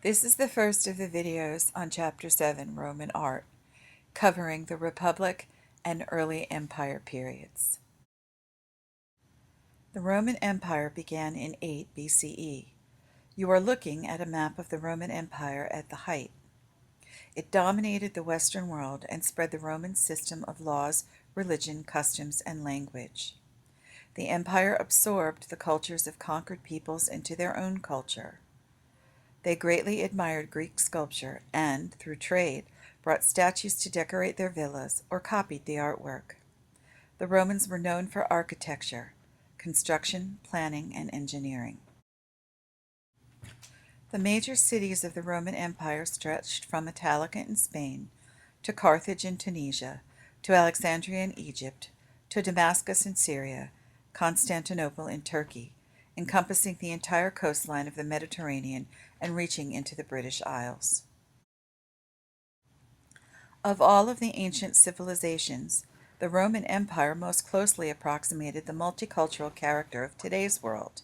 This is the first of the videos on Chapter 7, Roman Art, covering the Republic and early Empire periods. The Roman Empire began in 8 BCE. You are looking at a map of the Roman Empire at the height. It dominated the Western world and spread the Roman system of laws, religion, customs, and language. The empire absorbed the cultures of conquered peoples into their own culture. They greatly admired Greek sculpture and, through trade, brought statues to decorate their villas or copied the artwork. The Romans were known for architecture, construction, planning, and engineering. The major cities of the Roman Empire stretched from Italica in Spain to Carthage in Tunisia, to Alexandria in Egypt, to Damascus in Syria, Constantinople in Turkey, encompassing the entire coastline of the Mediterranean and reaching into the British Isles. Of all of the ancient civilizations, the Roman Empire most closely approximated the multicultural character of today's world.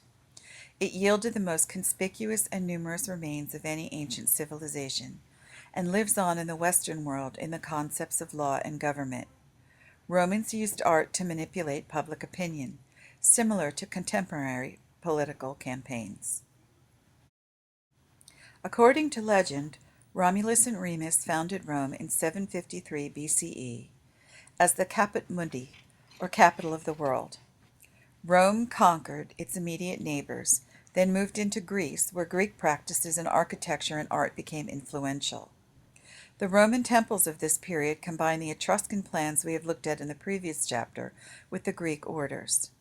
It yielded the most conspicuous and numerous remains of any ancient civilization, and lives on in the Western world in the concepts of law and government. Romans used art to manipulate public opinion, similar to contemporary political campaigns. According to legend, Romulus and Remus founded Rome in 753 BCE as the Caput Mundi, or capital of the world. Rome conquered its immediate neighbors, then moved into Greece, where Greek practices in architecture and art became influential. The Roman temples of this period combine the Etruscan plans we have looked at in the previous chapter with the Greek orders.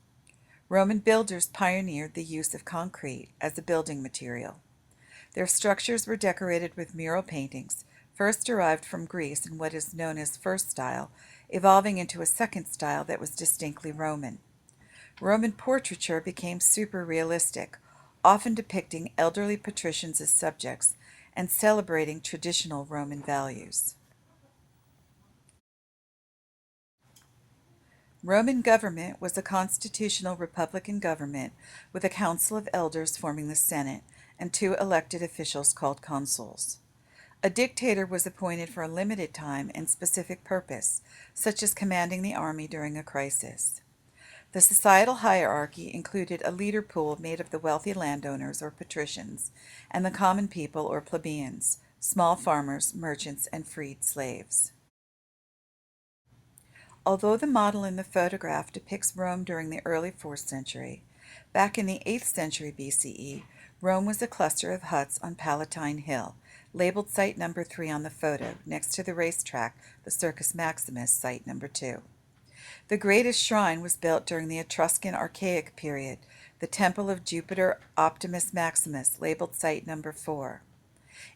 Roman builders pioneered the use of concrete as a building material. Their structures were decorated with mural paintings, first derived from Greece in what is known as First Style, evolving into a second style that was distinctly Roman. Roman portraiture became super realistic, often depicting elderly patricians as subjects and celebrating traditional Roman values. Roman government was a constitutional republican government with a council of elders forming the Senate and 2 elected officials called consuls. A dictator was appointed for a limited time and specific purpose, such as commanding the army during a crisis. The societal hierarchy included a leader pool made of the wealthy landowners or patricians and the common people or plebeians, small farmers, merchants, and freed slaves. Although the model in the photograph depicts Rome during the early 4th century, back in the 8th century BCE, Rome was a cluster of huts on Palatine Hill, labeled site number 3 on the photo, next to the racetrack, the Circus Maximus, site number 2. The greatest shrine was built during the Etruscan Archaic period, the Temple of Jupiter Optimus Maximus, labeled site number 4.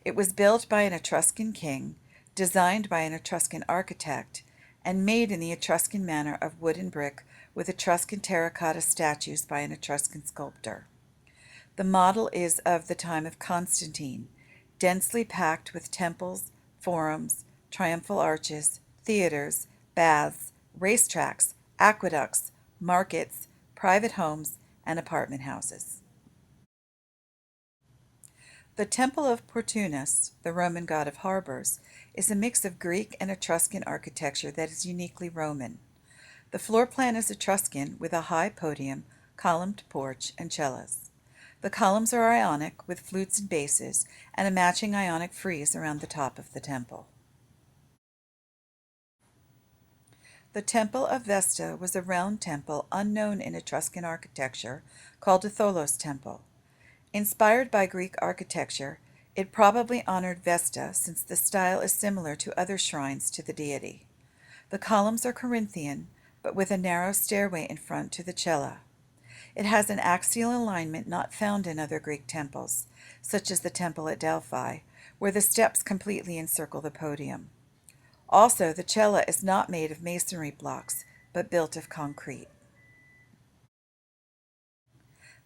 It was built by an Etruscan king, designed by an Etruscan architect, and made in the Etruscan manner of wood and brick with Etruscan terracotta statues by an Etruscan sculptor. The model is of the time of Constantine, densely packed with temples, forums, triumphal arches, theaters, baths, racetracks, aqueducts, markets, private homes, and apartment houses. The Temple of Portunus, the Roman god of harbors, is a mix of Greek and Etruscan architecture that is uniquely Roman. The floor plan is Etruscan with a high podium, columned porch, and cellas. The columns are Ionic with flutes and basses, and a matching Ionic frieze around the top of the temple. The Temple of Vesta was a round temple unknown in Etruscan architecture called a Tholos temple. Inspired by Greek architecture, it probably honored Vesta since the style is similar to other shrines to the deity. The columns are Corinthian, but with a narrow stairway in front to the cella. It has an axial alignment not found in other Greek temples, such as the temple at Delphi, where the steps completely encircle the podium. Also, the cella is not made of masonry blocks, but built of concrete.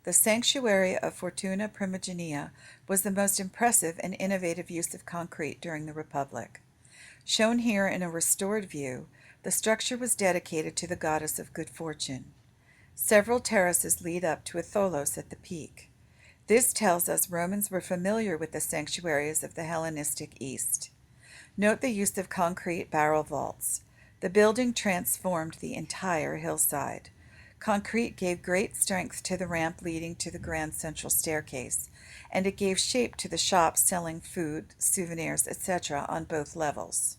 The sanctuary of Fortuna Primigenia was the most impressive and innovative use of concrete during the Republic. Shown here in a restored view, the structure was dedicated to the goddess of good fortune. Several terraces lead up to a tholos at the peak. This tells us Romans were familiar with the sanctuaries of the Hellenistic East. Note the use of concrete barrel vaults. The building transformed the entire hillside. Concrete gave great strength to the ramp leading to the grand central staircase, and it gave shape to the shops selling food, souvenirs, etc. on both levels.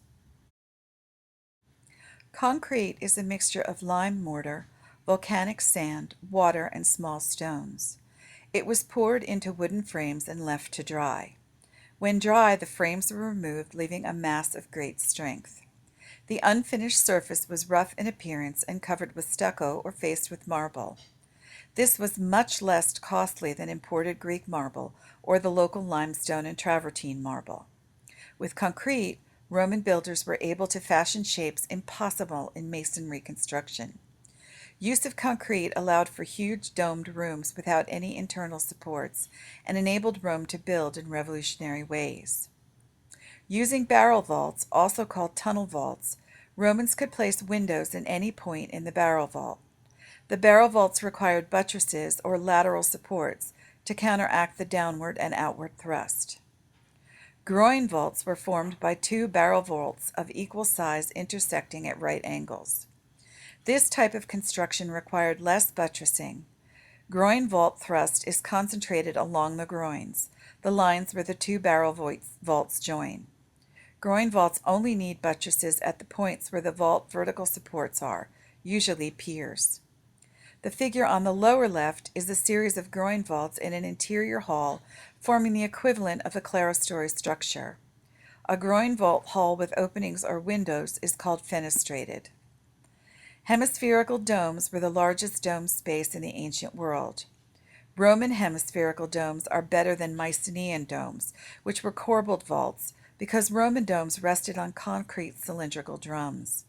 Concrete is a mixture of lime mortar, volcanic sand, water, and small stones. It was poured into wooden frames and left to dry. When dry, the frames were removed, leaving a mass of great strength. The unfinished surface was rough in appearance and covered with stucco or faced with marble. This was much less costly than imported Greek marble or the local limestone and travertine marble. With concrete, Roman builders were able to fashion shapes impossible in masonry construction. Use of concrete allowed for huge domed rooms without any internal supports and enabled Rome to build in revolutionary ways. Using barrel vaults, also called tunnel vaults, Romans could place windows in any point in the barrel vault. The barrel vaults required buttresses or lateral supports to counteract the downward and outward thrust. Groin vaults were formed by two barrel vaults of equal size intersecting at right angles. This type of construction required less buttressing. Groin vault thrust is concentrated along the groins, the lines where the two barrel vaults join. Groin vaults only need buttresses at the points where the vault vertical supports are, usually piers. The figure on the lower left is a series of groin vaults in an interior hall forming the equivalent of a clerestory structure. A groin vault hall with openings or windows is called fenestrated. Hemispherical domes were the largest dome space in the ancient world. Roman hemispherical domes are better than Mycenaean domes, which were corbelled vaults, because Roman domes rested on concrete cylindrical drums.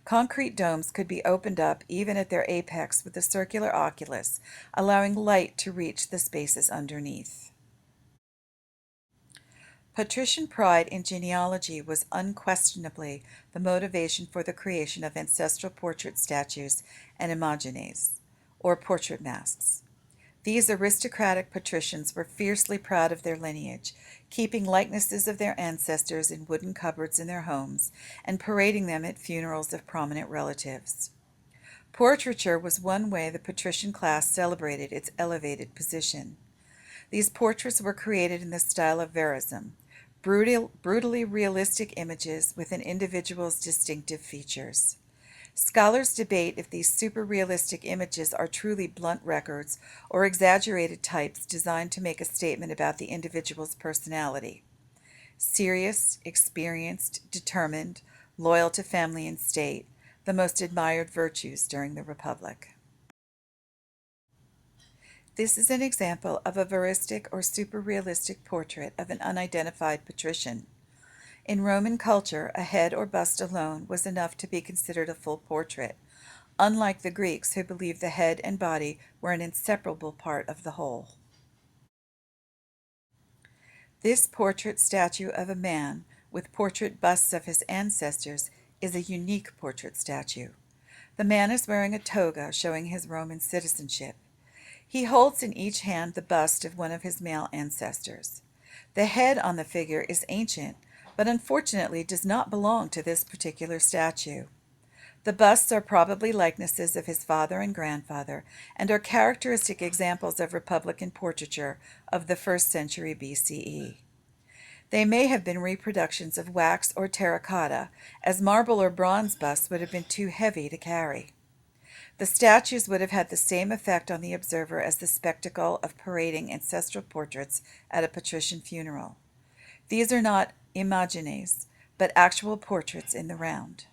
Concrete domes could be opened up even at their apex with a circular oculus, allowing light to reach the spaces underneath. Patrician pride in genealogy was unquestionably the motivation for the creation of ancestral portrait statues and imagines, or portrait masks. These aristocratic patricians were fiercely proud of their lineage, keeping likenesses of their ancestors in wooden cupboards in their homes and parading them at funerals of prominent relatives. Portraiture was one way the patrician class celebrated its elevated position. These portraits were created in the style of verism, brutally realistic images with an individual's distinctive features. Scholars debate if these super-realistic images are truly blunt records or exaggerated types designed to make a statement about the individual's personality. Serious, experienced, determined, loyal to family and state, the most admired virtues during the Republic. This is an example of a veristic or super-realistic portrait of an unidentified patrician. In Roman culture, a head or bust alone was enough to be considered a full portrait, unlike the Greeks who believed the head and body were an inseparable part of the whole. This portrait statue of a man with portrait busts of his ancestors is a unique portrait statue. The man is wearing a toga showing his Roman citizenship. He holds in each hand the bust of one of his male ancestors. The head on the figure is ancient, but unfortunately does not belong to this particular statue. The busts are probably likenesses of his father and grandfather, and are characteristic examples of Republican portraiture of the 1st century BCE. They may have been reproductions of wax or terracotta, as marble or bronze busts would have been too heavy to carry. The statues would have had the same effect on the observer as the spectacle of parading ancestral portraits at a patrician funeral. These are not imagines, but actual portraits in the round.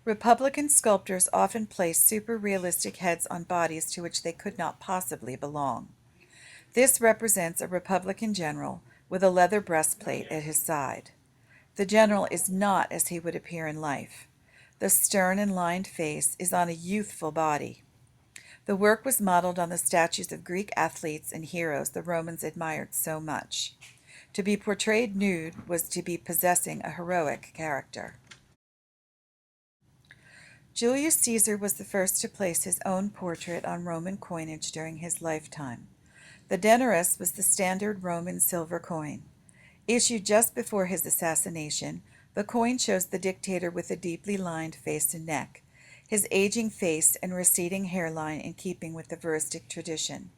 Republican sculptors often placed super-realistic heads on bodies to which they could not possibly belong. This represents a Republican general with a leather breastplate at his side. The general is not as he would appear in life. The stern and lined face is on a youthful body. The work was modeled on the statues of Greek athletes and heroes the Romans admired so much. To be portrayed nude was to be possessing a heroic character. Julius Caesar was the first to place his own portrait on Roman coinage during his lifetime. The denarius was the standard Roman silver coin. Issued just before his assassination, the coin shows the dictator with a deeply lined face and neck, his aging face and receding hairline in keeping with the veristic tradition.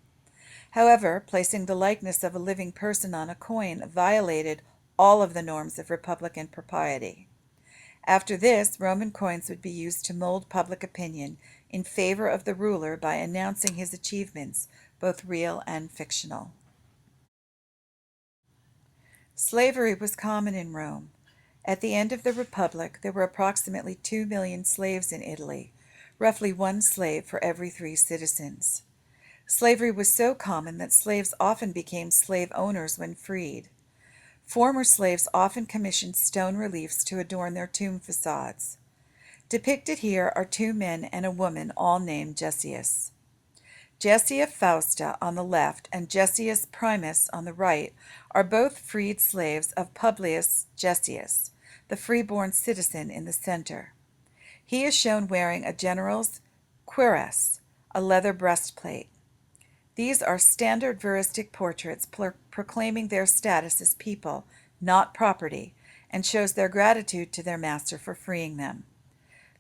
However, placing the likeness of a living person on a coin violated all of the norms of republican propriety. After this, Roman coins would be used to mold public opinion in favor of the ruler by announcing his achievements, both real and fictional. Slavery was common in Rome. At the end of the Republic, there were approximately 2 million slaves in Italy, roughly one slave for every 3 citizens. Slavery was so common that slaves often became slave owners when freed. Former slaves often commissioned stone reliefs to adorn their tomb facades. Depicted here are 2 men and a woman, all named Gessius. Gessia Fausta on the left and Gessius Primus on the right are both freed slaves of Publius Gessius, the freeborn citizen in the center. He is shown wearing a general's cuirass, a leather breastplate. These are standard veristic portraits proclaiming their status as people, not property, and shows their gratitude to their master for freeing them.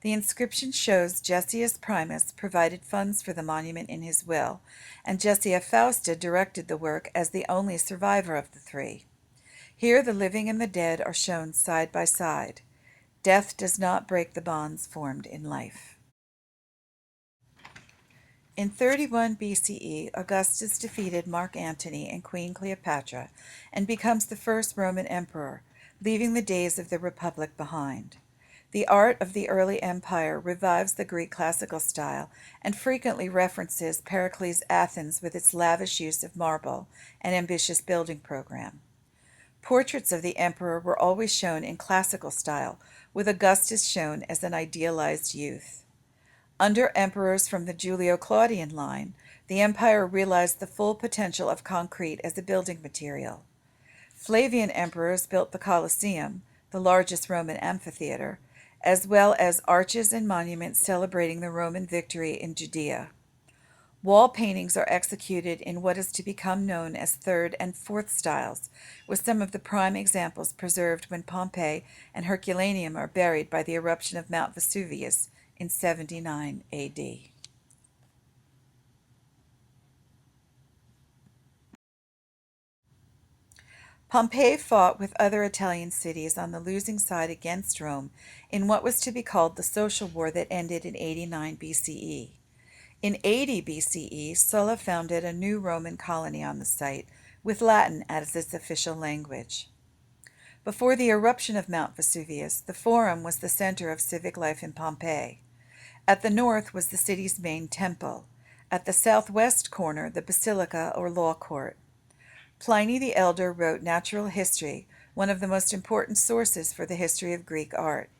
The inscription shows Gessius Primus provided funds for the monument in his will, and Gessia Fausta directed the work as the only survivor of the 3. Here the living and the dead are shown side by side. Death does not break the bonds formed in life. In 31 BCE, Augustus defeated Mark Antony and Queen Cleopatra and becomes the first Roman emperor, leaving the days of the Republic behind. The art of the early empire revives the Greek classical style and frequently references Pericles' Athens with its lavish use of marble and ambitious building program. Portraits of the emperor were always shown in classical style, with Augustus shown as an idealized youth. Under emperors from the Julio-Claudian line, the empire realized the full potential of concrete as a building material. Flavian emperors built the Colosseum, the largest Roman amphitheater, as well as arches and monuments celebrating the Roman victory in Judea. Wall paintings are executed in what is to become known as Third and Fourth styles, with some of the prime examples preserved when Pompeii and Herculaneum are buried by the eruption of Mount Vesuvius in 79 AD. Pompey fought with other Italian cities on the losing side against Rome in what was to be called the Social War that ended in 89 BCE. In 80 BCE, Sulla founded a new Roman colony on the site, with Latin as its official language. Before the eruption of Mount Vesuvius, the Forum was the center of civic life in Pompeii. At the north was the city's main temple. At the southwest corner, the basilica or law court. Pliny the Elder wrote Natural History, one of the most important sources for the history of Greek art.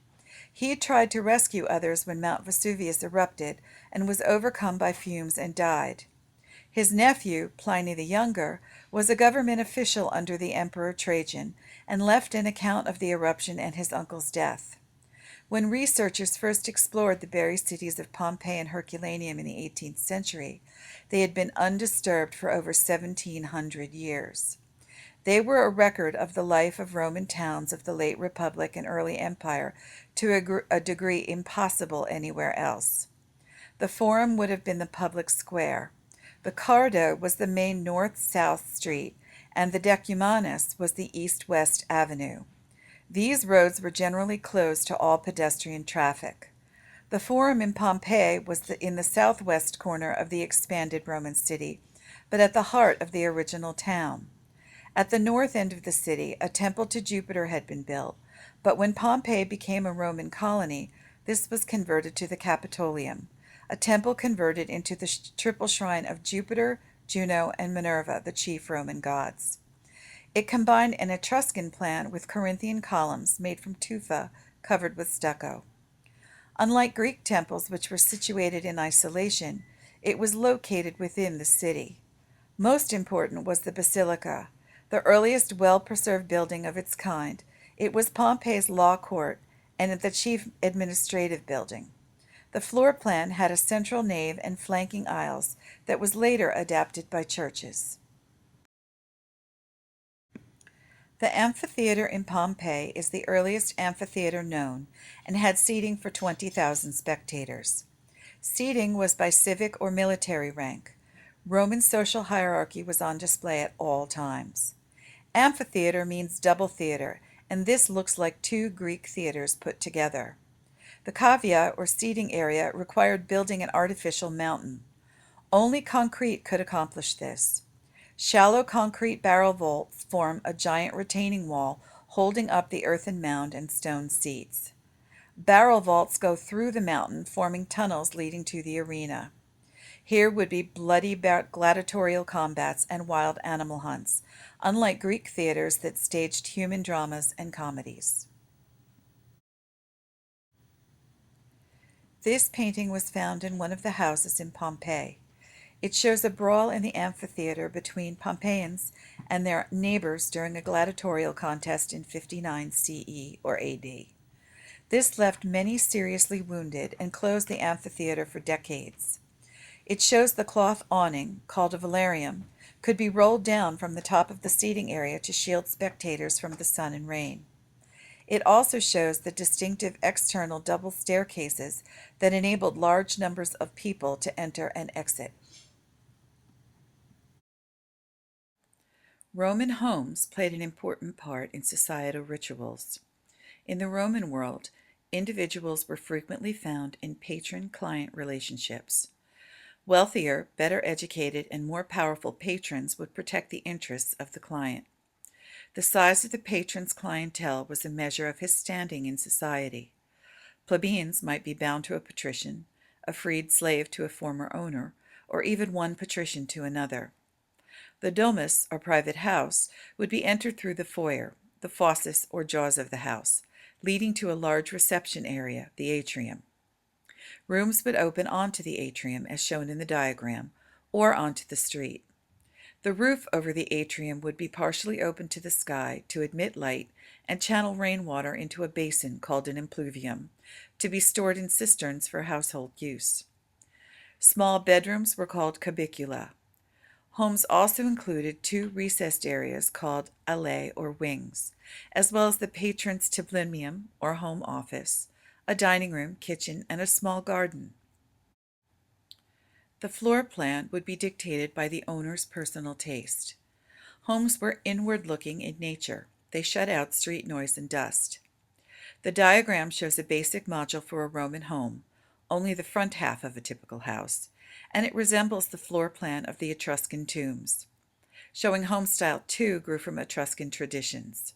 He had tried to rescue others when Mount Vesuvius erupted and was overcome by fumes and died. His nephew, Pliny the Younger, was a government official under the Emperor Trajan and left an account of the eruption and his uncle's death. When researchers first explored the buried cities of Pompeii and Herculaneum in the 18th century, they had been undisturbed for over 1,700 years. They were a record of the life of Roman towns of the late Republic and early Empire to a degree impossible anywhere else. The Forum would have been the public square. The Cardo was the main north-south street, and the Decumanus was the east-west avenue. These roads were generally closed to all pedestrian traffic. The Forum in Pompeii was in the southwest corner of the expanded Roman city, but at the heart of the original town. At the north end of the city, a temple to Jupiter had been built, but when Pompeii became a Roman colony, this was converted to the Capitolium, a temple converted into the triple shrine of Jupiter, Juno, and Minerva, the chief Roman gods. It combined an Etruscan plan with Corinthian columns made from tufa covered with stucco. Unlike Greek temples, which were situated in isolation, it was located within the city. Most important was the basilica, the earliest well-preserved building of its kind. It was Pompeii's law court and the chief administrative building. The floor plan had a central nave and flanking aisles that was later adapted by churches. The amphitheater in Pompeii is the earliest amphitheater known and had seating for 20,000 spectators. Seating was by civic or military rank. Roman social hierarchy was on display at all times. Amphitheater means double theater, and this looks like two Greek theaters put together. The cavea, or seating area, required building an artificial mountain. Only concrete could accomplish this. Shallow concrete barrel vaults form a giant retaining wall holding up the earthen mound and stone seats. Barrel vaults go through the mountain, forming tunnels leading to the arena. Here would be bloody gladiatorial combats and wild animal hunts, unlike Greek theaters that staged human dramas and comedies. This painting was found in one of the houses in Pompeii. It shows a brawl in the amphitheater between Pompeians and their neighbors during a gladiatorial contest in 59 CE or AD. This left many seriously wounded and closed the amphitheater for decades. It shows the cloth awning, called a velarium, could be rolled down from the top of the seating area to shield spectators from the sun and rain. It also shows the distinctive external double staircases that enabled large numbers of people to enter and exit. Roman homes played an important part in societal rituals. In the Roman world, individuals were frequently found in patron-client relationships. Wealthier, better educated, and more powerful patrons would protect the interests of the client. The size of the patron's clientele was a measure of his standing in society. Plebeians might be bound to a patrician, a freed slave to a former owner, or even one patrician to another. The domus, or private house, would be entered through the foyer, the fauces or jaws of the house, leading to a large reception area, the atrium. Rooms would open onto the atrium, as shown in the diagram, or onto the street. The roof over the atrium would be partially open to the sky to admit light and channel rainwater into a basin called an impluvium, to be stored in cisterns for household use. Small bedrooms were called cubicula. Homes also included two recessed areas called alae or wings, as well as the patron's tablinum or home office, a dining room, kitchen, and a small garden. The floor plan would be dictated by the owner's personal taste. Homes were inward-looking in nature. They shut out street noise and dust. The diagram shows a basic module for a Roman home, only the front half of a typical house, and it resembles the floor plan of the Etruscan tombs. Showing home style 2 grew from Etruscan traditions.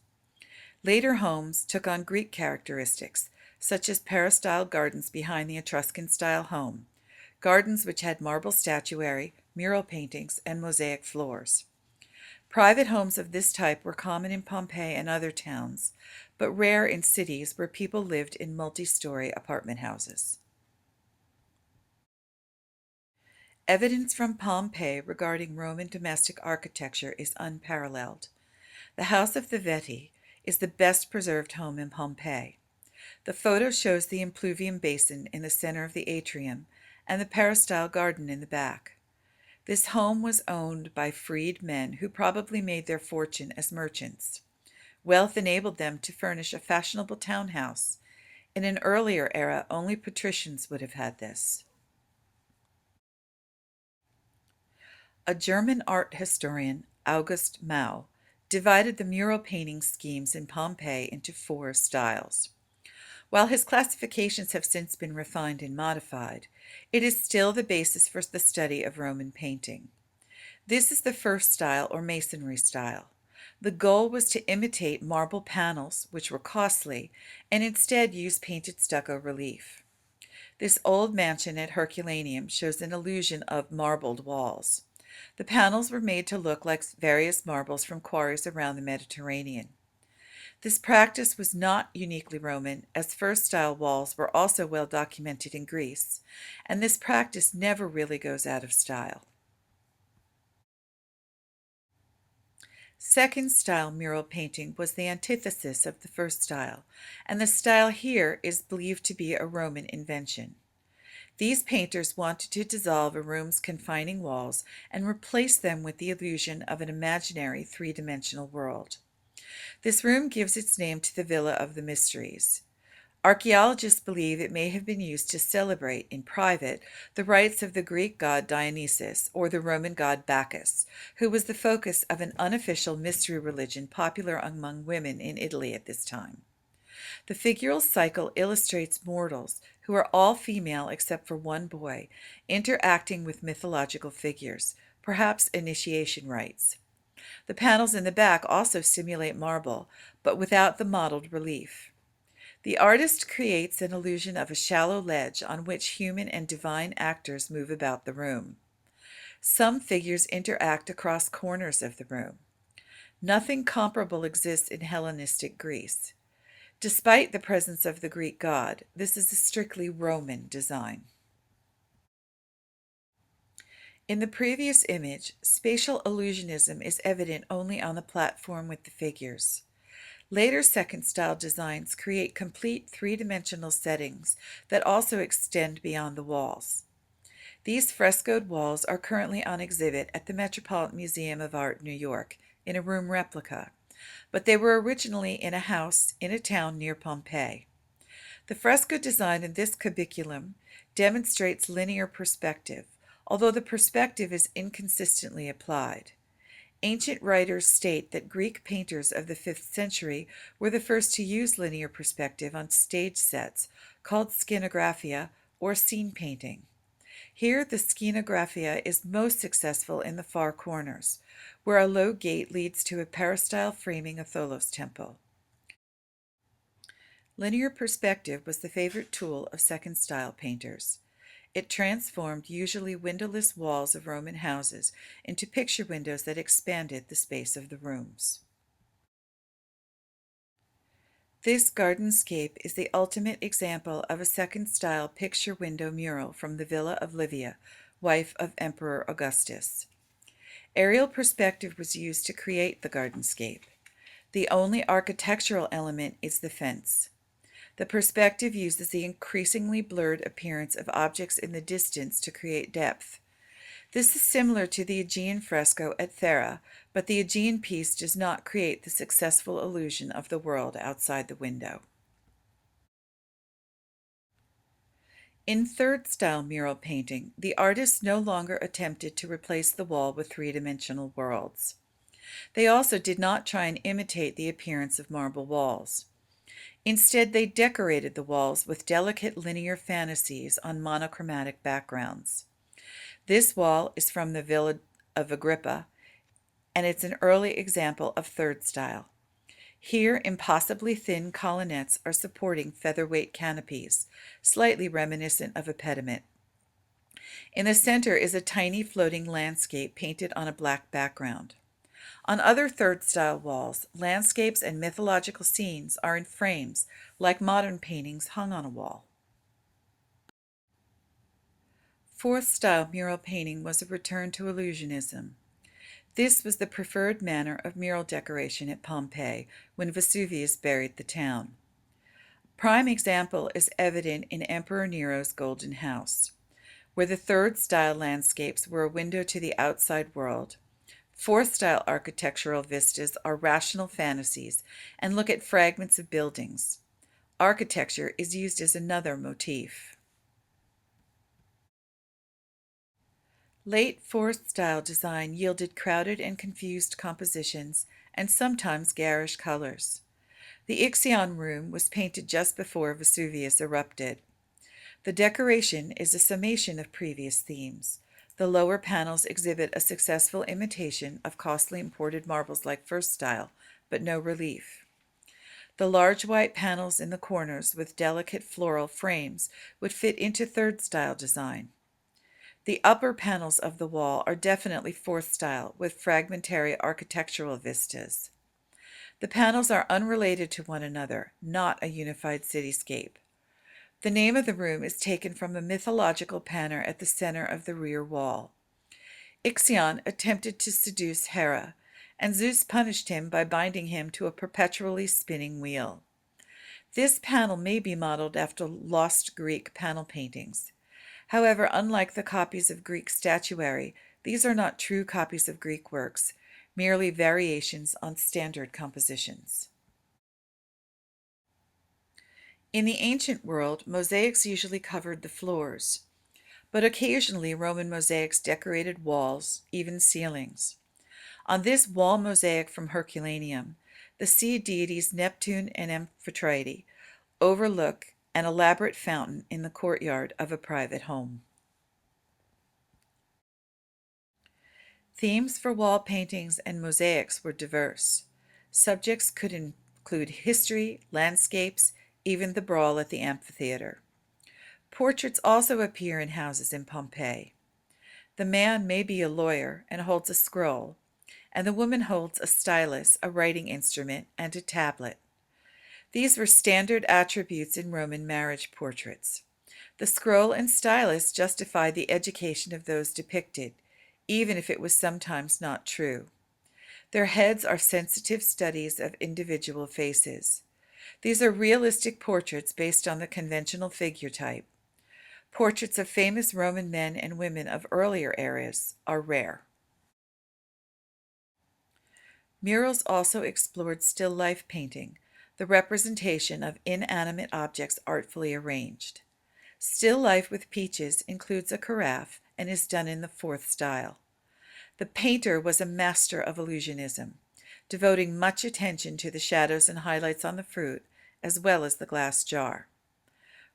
Later homes took on Greek characteristics, such as peristyle gardens behind the Etruscan-style home, gardens which had marble statuary, mural paintings, and mosaic floors. Private homes of this type were common in Pompeii and other towns, but rare in cities where people lived in multi-story apartment houses. Evidence from Pompeii regarding Roman domestic architecture is unparalleled. The House of the Veti is the best preserved home in Pompeii. The photo shows the impluvium basin in the center of the atrium and the peristyle garden in the back. This home was owned by freed men who probably made their fortune as merchants. Wealth enabled them to furnish a fashionable townhouse. In an earlier era, only patricians would have had this. A German art historian, August Mau, divided the mural painting schemes in Pompeii into 4 styles. While his classifications have since been refined and modified, it is still the basis for the study of Roman painting. This is the first style, or masonry style. The goal was to imitate marble panels, which were costly, and instead use painted stucco relief. This old mansion at Herculaneum shows an illusion of marbled walls. The panels were made to look like various marbles from quarries around the Mediterranean. This practice was not uniquely Roman, as first-style walls were also well documented in Greece, and this practice never really goes out of style. Second-style mural painting was the antithesis of the first style, and the style here is believed to be a Roman invention. These painters wanted to dissolve a room's confining walls and replace them with the illusion of an imaginary three-dimensional world. This room gives its name to the Villa of the Mysteries. Archaeologists believe it may have been used to celebrate, in private, the rites of the Greek god Dionysus or the Roman god Bacchus, who was the focus of an unofficial mystery religion popular among women in Italy at this time. The figural cycle illustrates mortals, who are all female except for one boy, interacting with mythological figures, perhaps initiation rites. The panels in the back also simulate marble, but without the mottled relief. The artist creates an illusion of a shallow ledge on which human and divine actors move about the room. Some figures interact across corners of the room. Nothing comparable exists in Hellenistic Greece. Despite the presence of the Greek god, this is a strictly Roman design. In the previous image, spatial illusionism is evident only on the platform with the figures. Later second-style designs create complete three-dimensional settings that also extend beyond the walls. These frescoed walls are currently on exhibit at the Metropolitan Museum of Art, New York, in a room replica, but they were originally in a house in a town near Pompeii. The fresco design in this cubiculum demonstrates linear perspective, although the perspective is inconsistently applied. Ancient writers state that Greek painters of the 5th century were the first to use linear perspective on stage sets, called skenographia or scene painting. Here the skenographia is most successful in the far corners, where a low gate leads to a peristyle framing a Tholos temple. Linear perspective was the favorite tool of second-style painters. It transformed usually windowless walls of Roman houses into picture windows that expanded the space of the rooms. This gardenscape is the ultimate example of a second-style picture window mural from the Villa of Livia, wife of Emperor Augustus. Aerial perspective was used to create the gardenscape. The only architectural element is the fence. The perspective uses the increasingly blurred appearance of objects in the distance to create depth. This is similar to the Aegean fresco at Thera, but the Aegean piece does not create the successful illusion of the world outside the window. In third-style mural painting, the artists no longer attempted to replace the wall with three-dimensional worlds. They also did not try and imitate the appearance of marble walls. Instead, they decorated the walls with delicate linear fantasies on monochromatic backgrounds. This wall is from the Villa of Agrippa, and it's an early example of third style. Here, impossibly thin colonnettes are supporting featherweight canopies, slightly reminiscent of a pediment. In the center is a tiny floating landscape painted on a black background. On other third-style walls, landscapes and mythological scenes are in frames, like modern paintings hung on a wall. Fourth-style mural painting was a return to illusionism. This was the preferred manner of mural decoration at Pompeii when Vesuvius buried the town. Prime example is evident in Emperor Nero's Golden House, where the third-style landscapes were a window to the outside world. Fourth-style architectural vistas are rational fantasies and look at fragments of buildings. Architecture is used as another motif. Late fourth-style design yielded crowded and confused compositions and sometimes garish colors. The Ixion room was painted just before Vesuvius erupted. The decoration is a summation of previous themes. The lower panels exhibit a successful imitation of costly imported marbles like first style, but no relief. The large white panels in the corners with delicate floral frames would fit into third style design. The upper panels of the wall are definitely fourth style with fragmentary architectural vistas. The panels are unrelated to one another, not a unified cityscape. The name of the room is taken from a mythological panner at the center of the rear wall. Ixion attempted to seduce Hera, and Zeus punished him by binding him to a perpetually spinning wheel. This panel may be modeled after lost Greek panel paintings. However, unlike the copies of Greek statuary, these are not true copies of Greek works, merely variations on standard compositions. In the ancient world, mosaics usually covered the floors, but occasionally Roman mosaics decorated walls, even ceilings. On this wall mosaic from Herculaneum, the sea deities Neptune and Amphitrite overlook an elaborate fountain in the courtyard of a private home. Themes for wall paintings and mosaics were diverse. Subjects could include history, landscapes, even the brawl at the amphitheater. Portraits also appear in houses in Pompeii. The man may be a lawyer and holds a scroll, and the woman holds a stylus, a writing instrument, and a tablet. These were standard attributes in Roman marriage portraits. The scroll and stylus justified the education of those depicted, even if it was sometimes not true. Their heads are sensitive studies of individual faces. These are realistic portraits based on the conventional figure type. Portraits of famous Roman men and women of earlier eras are rare. Murals also explored still life painting, the representation of inanimate objects artfully arranged. Still life with peaches includes a carafe and is done in the fourth style. The painter was a master of illusionism, devoting much attention to the shadows and highlights on the fruit, as well as the glass jar.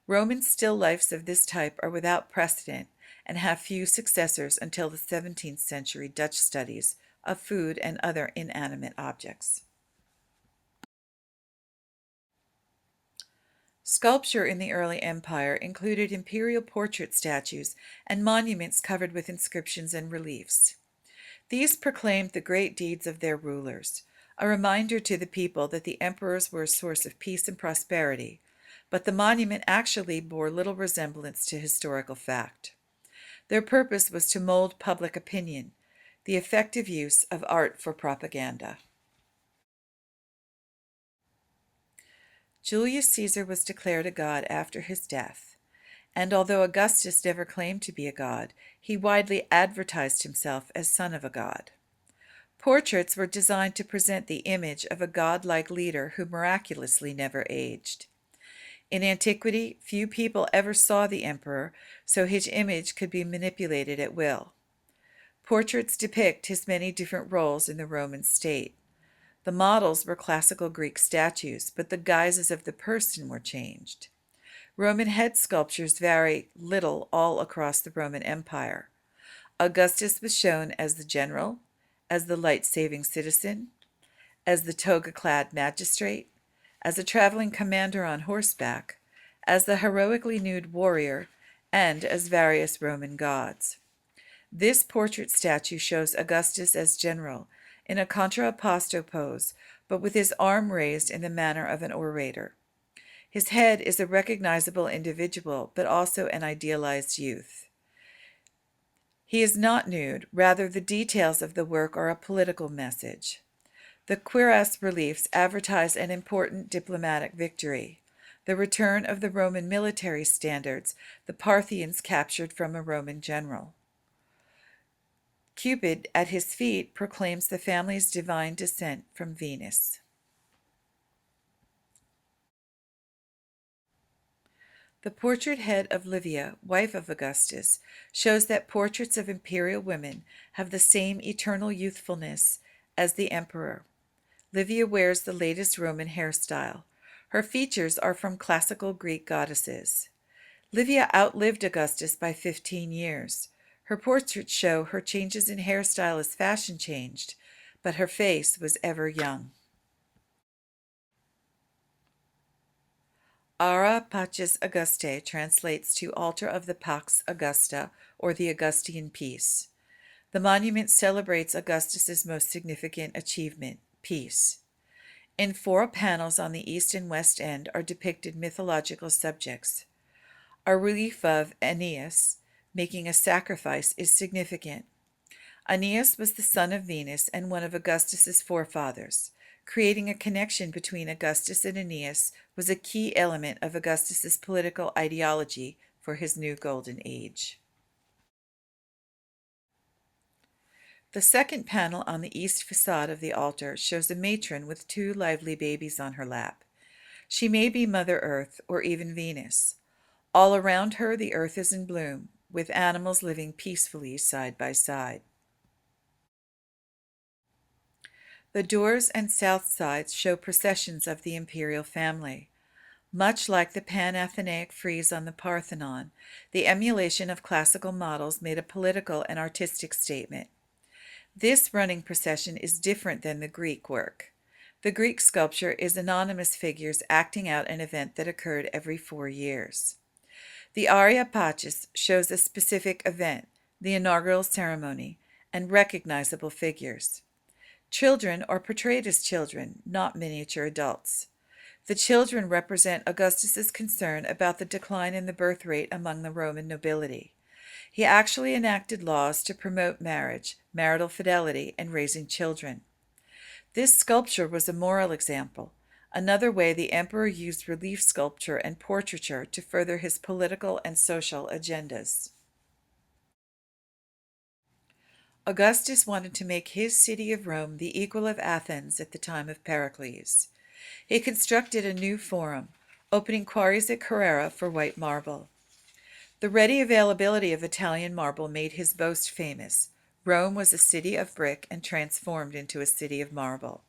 Roman still lifes of this type are without precedent and have few successors until the 17th century Dutch studies of food and other inanimate objects. Sculpture in the early empire included imperial portrait statues and monuments covered with inscriptions and reliefs. These proclaimed the great deeds of their rulers, a reminder to the people that the emperors were a source of peace and prosperity, but the monument actually bore little resemblance to historical fact. Their purpose was to mold public opinion, the effective use of art for propaganda. Julius Caesar was declared a god after his death, and although Augustus never claimed to be a god, he widely advertised himself as son of a god. Portraits were designed to present the image of a godlike leader who miraculously never aged. In antiquity, few people ever saw the emperor, so his image could be manipulated at will. Portraits depict his many different roles in the Roman state. The models were classical Greek statues, but the guises of the person were changed. Roman head sculptures vary little all across the Roman Empire. Augustus was shown as the general, as the light-saving citizen, as the toga-clad magistrate, as a traveling commander on horseback, as the heroically nude warrior, and as various Roman gods. This portrait statue shows Augustus as general, in a contrapposto pose, but with his arm raised in the manner of an orator. His head is a recognizable individual, but also an idealized youth. He is not nude, rather the details of the work are a political message. The cuirass reliefs advertise an important diplomatic victory, the return of the Roman military standards the Parthians captured from a Roman general. Cupid, at his feet, proclaims the family's divine descent from Venus. The portrait head of Livia, wife of Augustus, shows that portraits of imperial women have the same eternal youthfulness as the emperor. Livia wears the latest Roman hairstyle. Her features are from classical Greek goddesses. Livia outlived Augustus by 15 years. Her portraits show her changes in hairstyle as fashion changed, but her face was ever young. Ara Pacis Augustae translates to Altar of the Pax Augusta, or the Augustan Peace. The monument celebrates Augustus's most significant achievement, peace. In 4 panels on the east and west end are depicted mythological subjects. A relief of Aeneas making a sacrifice is significant. Aeneas was the son of Venus and one of Augustus's forefathers. Creating a connection between Augustus and Aeneas was a key element of Augustus's political ideology, for his new golden age. The second panel on the east facade of the altar shows a matron with two lively babies on her lap. She may be Mother Earth or even Venus. All around her, the earth is in bloom, with animals living peacefully side by side. The doors and south sides show processions of the imperial family. Much like the Pan-Athenaic frieze on the Parthenon, the emulation of classical models made a political and artistic statement. This running procession is different than the Greek work. The Greek sculpture is anonymous figures acting out an event that occurred every 4 years. The Aria Pacis shows a specific event, the inaugural ceremony, and recognizable figures. Children are portrayed as children, not miniature adults. The children represent Augustus's concern about the decline in the birth rate among the Roman nobility. He actually enacted laws to promote marriage, marital fidelity, and raising children. This sculpture was a moral example, another way the emperor used relief sculpture and portraiture to further his political and social agendas. Augustus wanted to make his city of Rome the equal of Athens at the time of Pericles. He constructed a new forum, opening quarries at Carrara for white marble. The ready availability of Italian marble made his boast famous. Rome was a city of brick and transformed into a city of marble.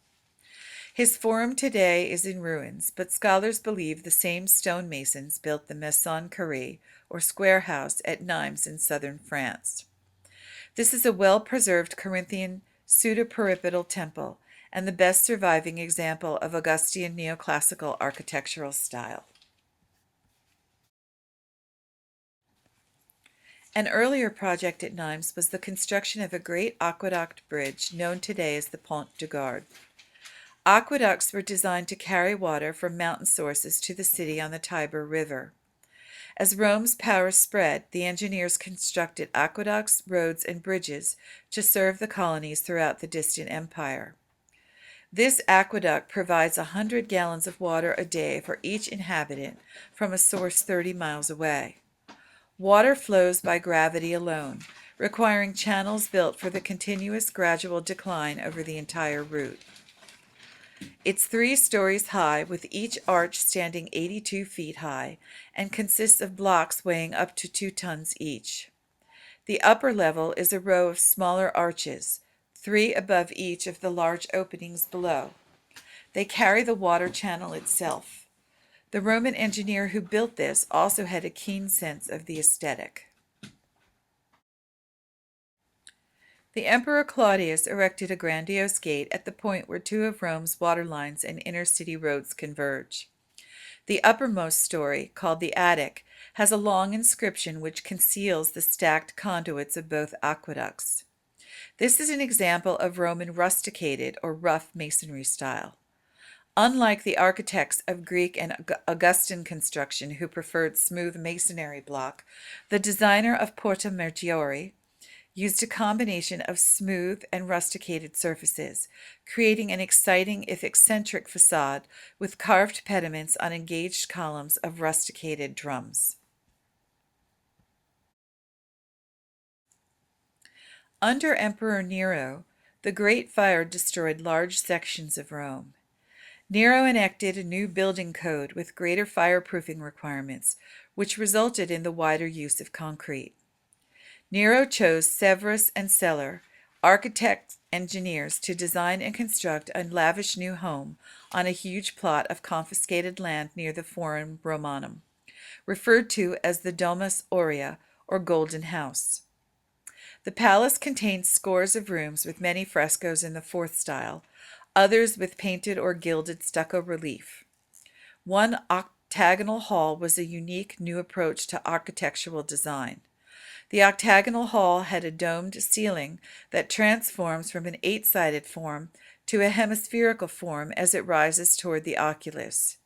His forum today is in ruins, but scholars believe the same stonemasons built the Maison Carrée, or square house, at Nimes in southern France. This is a well-preserved Corinthian pseudo-peripedal temple, and the best surviving example of Augustan neoclassical architectural style. An earlier project at Nimes was the construction of a great aqueduct bridge known today as the Pont du Gard. Aqueducts were designed to carry water from mountain sources to the city on the Tiber River. As Rome's power spread, the engineers constructed aqueducts, roads, and bridges to serve the colonies throughout the distant empire. This aqueduct provides 100 gallons of water a day for each inhabitant from a source 30 miles away. Water flows by gravity alone, requiring channels built for the continuous gradual decline over the entire route. It's 3 stories high, with each arch standing 82 feet high, and consists of blocks weighing up to 2 tons each. The upper level is a row of smaller arches, 3 above each of the large openings below. They carry the water channel itself. The Roman engineer who built this also had a keen sense of the aesthetic. The Emperor Claudius erected a grandiose gate at the point where 2 of Rome's water lines and inner city roads converge. The uppermost story, called the Attic, has a long inscription which conceals the stacked conduits of both aqueducts. This is an example of Roman rusticated or rough masonry style. Unlike the architects of Greek and Augustan construction who preferred smooth masonry block, the designer of Porta Maggiore used a combination of smooth and rusticated surfaces, creating an exciting if eccentric facade with carved pediments on engaged columns of rusticated drums. Under Emperor Nero, the Great Fire destroyed large sections of Rome. Nero enacted a new building code with greater fireproofing requirements, which resulted in the wider use of concrete. Nero chose Severus and Celer, architect-engineers, to design and construct a lavish new home on a huge plot of confiscated land near the Forum Romanum, referred to as the Domus Aurea, or Golden House. The palace contained scores of rooms with many frescoes in the Fourth style, others with painted or gilded stucco relief. One octagonal hall was a unique new approach to architectural design. The octagonal hall had a domed ceiling that transforms from an 8-sided form to a hemispherical form as it rises toward the oculus.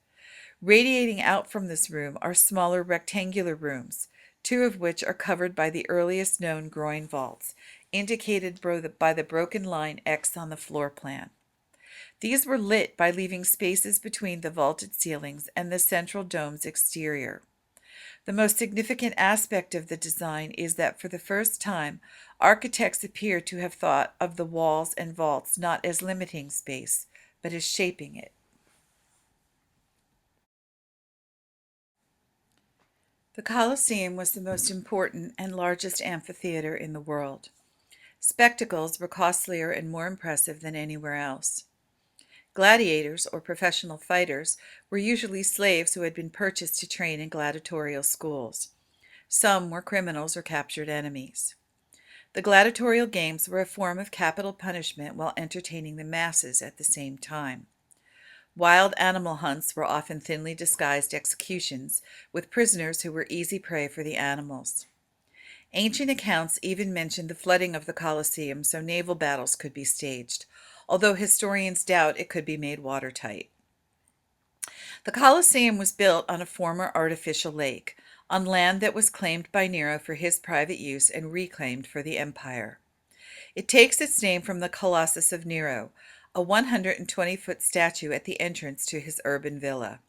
Radiating out from this room are smaller rectangular rooms, 2 of which are covered by the earliest known groin vaults, indicated by the broken line X on the floor plan. These were lit by leaving spaces between the vaulted ceilings and the central dome's exterior. The most significant aspect of the design is that for the first time, architects appear to have thought of the walls and vaults not as limiting space, but as shaping it. The Colosseum was the most important and largest amphitheater in the world. Spectacles were costlier and more impressive than anywhere else. Gladiators, or professional fighters, were usually slaves who had been purchased to train in gladiatorial schools. Some were criminals or captured enemies. The gladiatorial games were a form of capital punishment while entertaining the masses at the same time. Wild animal hunts were often thinly disguised executions, with prisoners who were easy prey for the animals. Ancient accounts even mention the flooding of the Colosseum so naval battles could be staged, although historians doubt it could be made watertight. The Colosseum was built on a former artificial lake, on land that was claimed by Nero for his private use and reclaimed for the empire. It takes its name from the Colossus of Nero, a 120-foot statue at the entrance to his urban villa.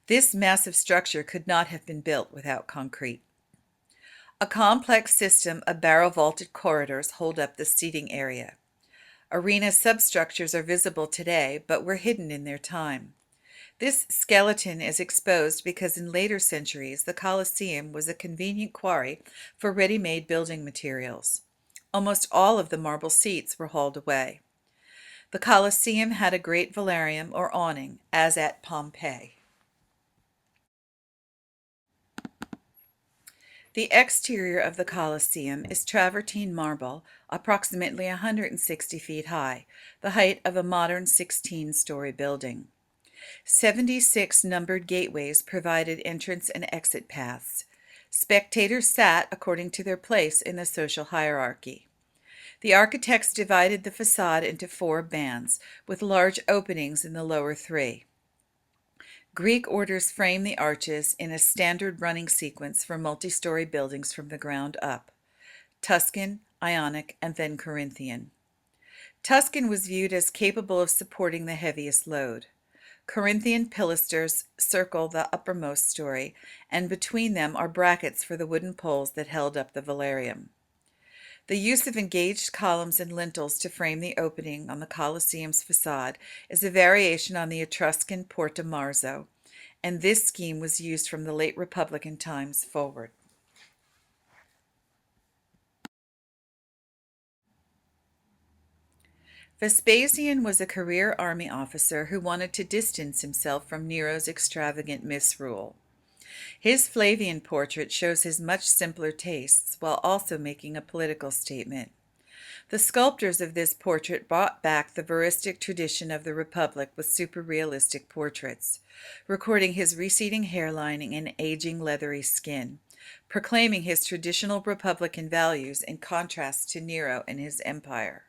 This massive structure could not have been built without concrete. A complex system of barrel-vaulted corridors hold up the seating area. Arena substructures are visible today, but were hidden in their time. This skeleton is exposed because in later centuries the Colosseum was a convenient quarry for ready-made building materials. Almost all of the marble seats were hauled away. The Colosseum had a great velarium or awning, as at Pompeii. The exterior of the Colosseum is travertine marble, approximately 160 feet high, the height of a modern 16-story building. 76 numbered gateways provided entrance and exit paths. Spectators sat according to their place in the social hierarchy. The architects divided the facade into 4 bands, with large openings in the lower 3. Greek orders frame the arches in a standard running sequence for multi-story buildings from the ground up: Tuscan, Ionic, and then Corinthian. Tuscan was viewed as capable of supporting the heaviest load. Corinthian pilasters circle the uppermost story, and between them are brackets for the wooden poles that held up the velarium. The use of engaged columns and lintels to frame the opening on the Colosseum's facade is a variation on the Etruscan Porta Marzo, and this scheme was used from the late Republican times forward. Vespasian was a career army officer who wanted to distance himself from Nero's extravagant misrule. His Flavian portrait shows his much simpler tastes while also making a political statement. The sculptors of this portrait brought back the veristic tradition of the Republic with super-realistic portraits, recording his receding hairline and aging leathery skin, proclaiming his traditional Republican values in contrast to Nero and his empire.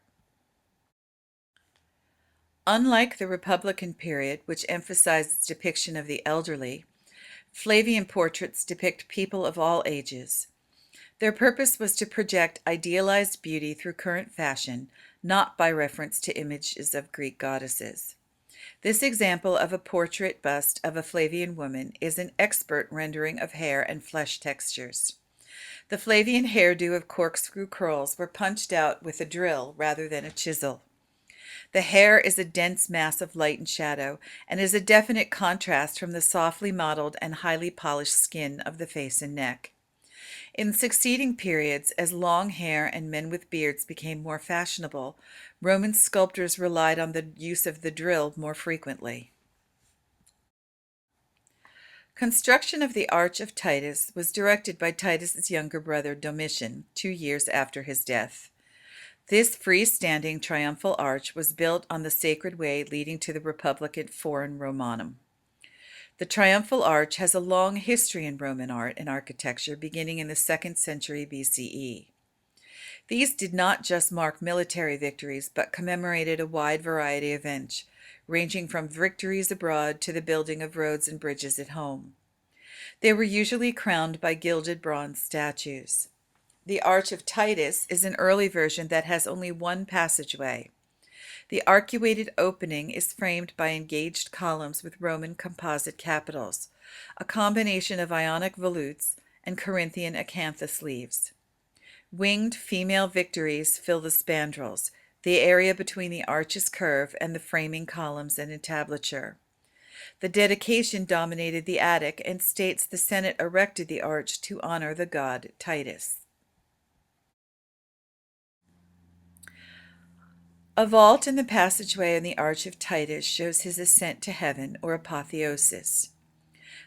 Unlike the Republican period, which emphasized depiction of the elderly, Flavian portraits depict people of all ages. Their purpose was to project idealized beauty through current fashion, not by reference to images of Greek goddesses. This example of a portrait bust of a Flavian woman is an expert rendering of hair and flesh textures. The Flavian hairdo of corkscrew curls were punched out with a drill rather than a chisel. The hair is a dense mass of light and shadow, and is a definite contrast from the softly modeled and highly polished skin of the face and neck. In succeeding periods, as long hair and men with beards became more fashionable, Roman sculptors relied on the use of the drill more frequently. Construction of the Arch of Titus was directed by Titus's younger brother Domitian, 2 years after his death. This freestanding triumphal arch was built on the sacred way leading to the Republican Forum Romanum. The triumphal arch has a long history in Roman art and architecture beginning in the 2nd century BCE. These did not just mark military victories, but commemorated a wide variety of events, ranging from victories abroad to the building of roads and bridges at home. They were usually crowned by gilded bronze statues. The Arch of Titus is an early version that has only one passageway. The arcuated opening is framed by engaged columns with Roman composite capitals, a combination of Ionic volutes and Corinthian acanthus leaves. Winged female Victories fill the spandrels, the area between the arch's curve and the framing columns and entablature. The dedication dominated the attic and states the Senate erected the arch to honor the god Titus. A vault in the passageway in the Arch of Titus shows his ascent to heaven, or apotheosis.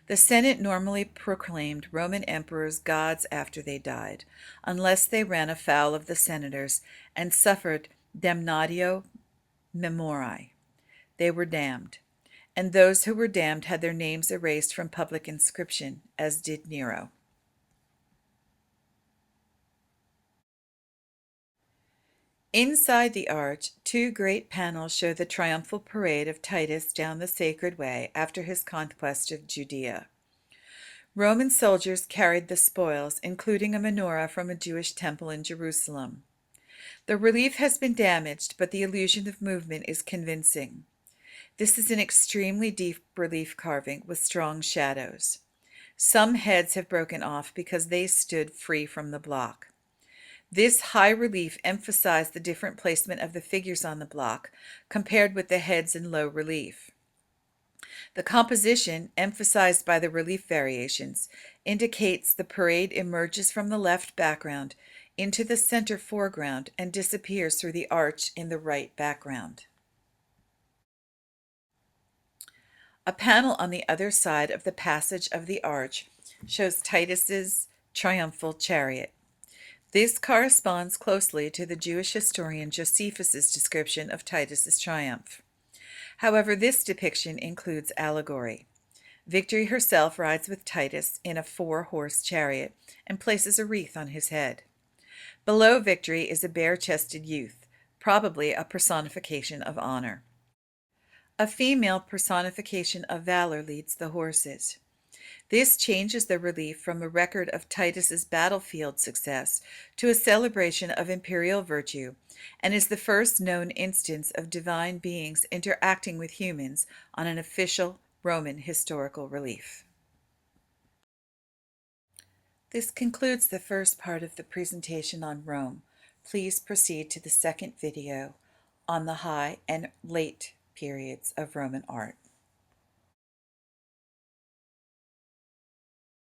The Senate normally proclaimed Roman emperors gods after they died, unless they ran afoul of the senators and suffered damnatio memoriae. They were damned, and those who were damned had their names erased from public inscription, as did Nero. Inside the arch, two great panels show the triumphal parade of Titus down the Sacred Way after his conquest of Judea. Roman soldiers carried the spoils, including a menorah from a Jewish temple in Jerusalem. The relief has been damaged, but the illusion of movement is convincing. This is an extremely deep relief carving with strong shadows. Some heads have broken off because they stood free from the block. This high relief emphasized the different placement of the figures on the block compared with the heads in low relief. The composition, emphasized by the relief variations, indicates the parade emerges from the left background into the center foreground and disappears through the arch in the right background. A panel on the other side of the passage of the arch shows Titus's triumphal chariot. This corresponds closely to the Jewish historian Josephus's description of Titus's triumph. However, this depiction includes allegory. Victory herself rides with Titus in a 4-horse chariot and places a wreath on his head. Below Victory is a bare-chested youth, probably a personification of honor. A female personification of valor leads the horses. This changes the relief from a record of Titus's battlefield success to a celebration of imperial virtue, and is the first known instance of divine beings interacting with humans on an official Roman historical relief. This concludes the first part of the presentation on Rome. Please proceed to the second video on the high and late periods of Roman art.